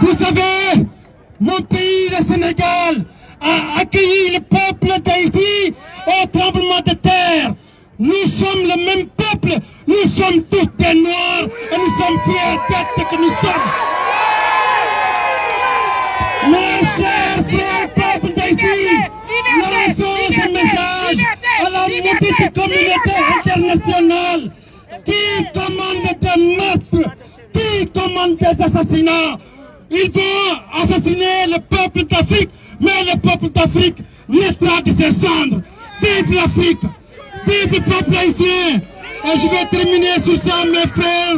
Vous savez, mon pays, le Sénégal, a accueilli le peuple d'Haïti au tremblement de terre. Nous sommes le même peuple, nous sommes tous des Noirs et nous sommes fiers d'être ce que nous sommes. Mes chers frères, peuple d'Haïti, lançons ce message à la maudite communauté internationale qui commande des meurtres, qui commande des assassinats. Ils vont assassiner le peuple d'Afrique, mais le peuple d'Afrique naîtra de ses cendres. Vive l'Afrique, vive le peuple haïtien. Et je vais terminer sur ça, mes frères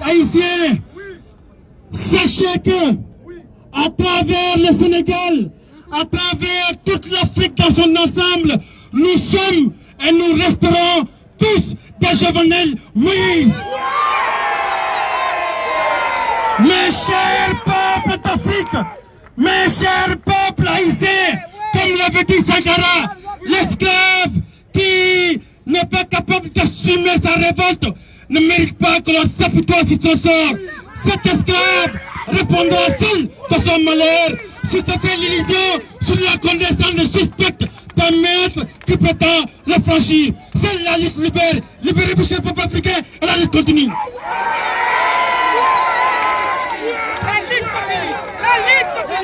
haïtiens. Sachez que, à travers le Sénégal, à travers toute l'Afrique dans son ensemble, nous sommes et nous resterons tous des Jovenel Moïse. Mes chers peuples d'Afrique, mes chers peuples haïtiens, comme l'avait dit Sankara, l'esclave qui n'est pas capable d'assumer sa révolte ne mérite pas que l'on s'apitoie sur son sort. Cet esclave répondra seul de son malheur si se fait l'illusion sur la condescendance suspecte d'un maître qui prétend le franchir. Seule la lutte libère, libérer le peuple africain et la lutte continue.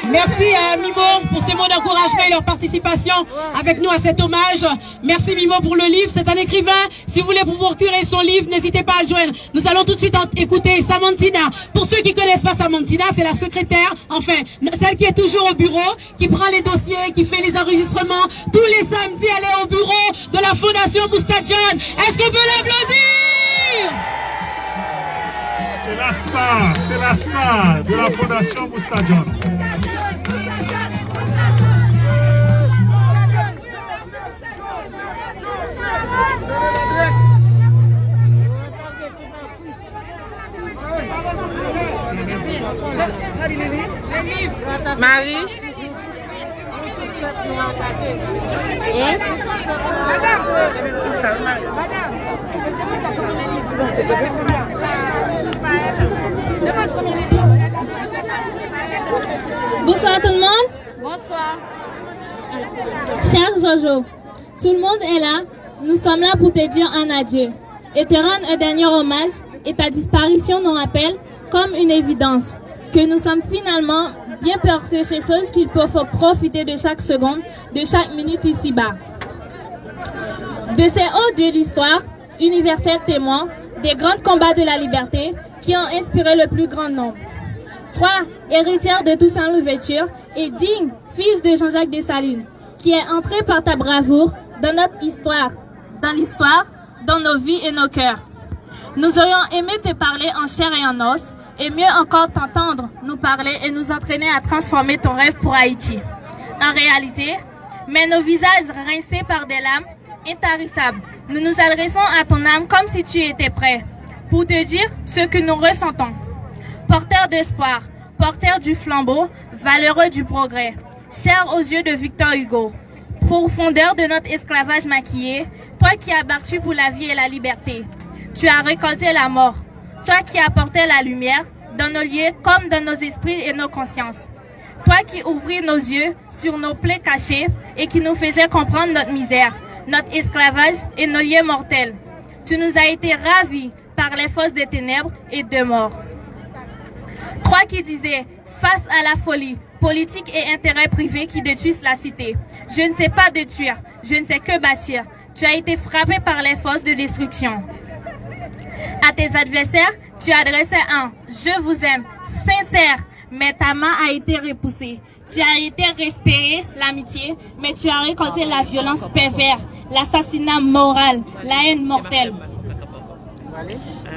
Merci à Mimo pour ces mots d'encouragement et leur participation avec nous à cet hommage. Merci Mimo pour le livre. C'est un écrivain. Si vous voulez vous procurer son livre, n'hésitez pas à le joindre. Nous allons tout de suite écouter Samantina. Pour ceux qui ne connaissent pas Samantina, c'est la secrétaire, enfin, celle qui est toujours au bureau, qui prend les dossiers, qui fait les enregistrements. Tous les samedis, elle est au bureau de la Fondation Moustadjane. Est-ce qu'on peut l'applaudir? C'est la star de la Fondation Moustadjane. Marie. Bonsoir tout le monde. Bonsoir. Cher Jojo, tout le monde est là. Nous sommes là pour te dire un adieu et te rendre un dernier hommage, et ta disparition nous rappelle, comme une évidence, que nous sommes finalement bien peur que ces choses qu'il faut profiter de chaque seconde, de chaque minute ici-bas. De ces hauts dieux de l'histoire, universels témoins, des grands combats de la liberté qui ont inspiré le plus grand nombre. Toi, héritière de Toussaint Louverture et digne fils de Jean-Jacques Dessalines, qui est entré par ta bravoure dans notre histoire, dans nos vies et nos cœurs. Nous aurions aimé te parler en chair et en os, et mieux encore t'entendre nous parler et nous entraîner à transformer ton rêve pour Haïti. En réalité, mais nos visages rincés par des larmes intarissables, nous nous adressons à ton âme comme si tu étais prêt, pour te dire ce que nous ressentons. Porteur d'espoir, porteur du flambeau, valeureux du progrès, cher aux yeux de Victor Hugo, profondeur de notre esclavage maquillé, toi qui as battu pour la vie et la liberté, tu as récolté la mort, toi qui apportais la lumière dans nos lieux comme dans nos esprits et nos consciences, toi qui ouvris nos yeux sur nos plaies cachées et qui nous faisais comprendre notre misère, notre esclavage et nos lieux mortels. Tu nous as été ravis par les fosses des ténèbres et de mort. Toi qui disais, face à la folie, politique et intérêts privés qui détruisent la cité, je ne sais pas détruire, je ne sais que bâtir. Tu as été frappé par les forces de destruction. À tes adversaires, tu adressais un « je vous aime » sincère, mais ta main a été repoussée. Tu as été respiré l'amitié, mais tu as récolté la violence perverse, l'assassinat moral, la haine mortelle.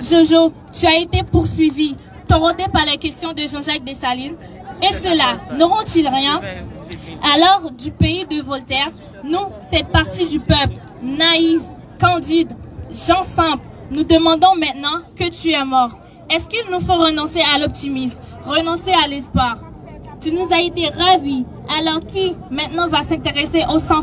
Jojo, tu as été poursuivi, taraudé par les questions de Jean-Jacques Dessalines. Et ceux-là, n'auront-ils rien? Alors, du pays de Voltaire, nous, cette partie du peuple, naïve, candide, gens simples, nous demandons maintenant que tu es mort. Est-ce qu'il nous faut renoncer à l'optimisme, renoncer à l'espoir? Tu nous as été ravis, alors qui maintenant va s'intéresser au sang?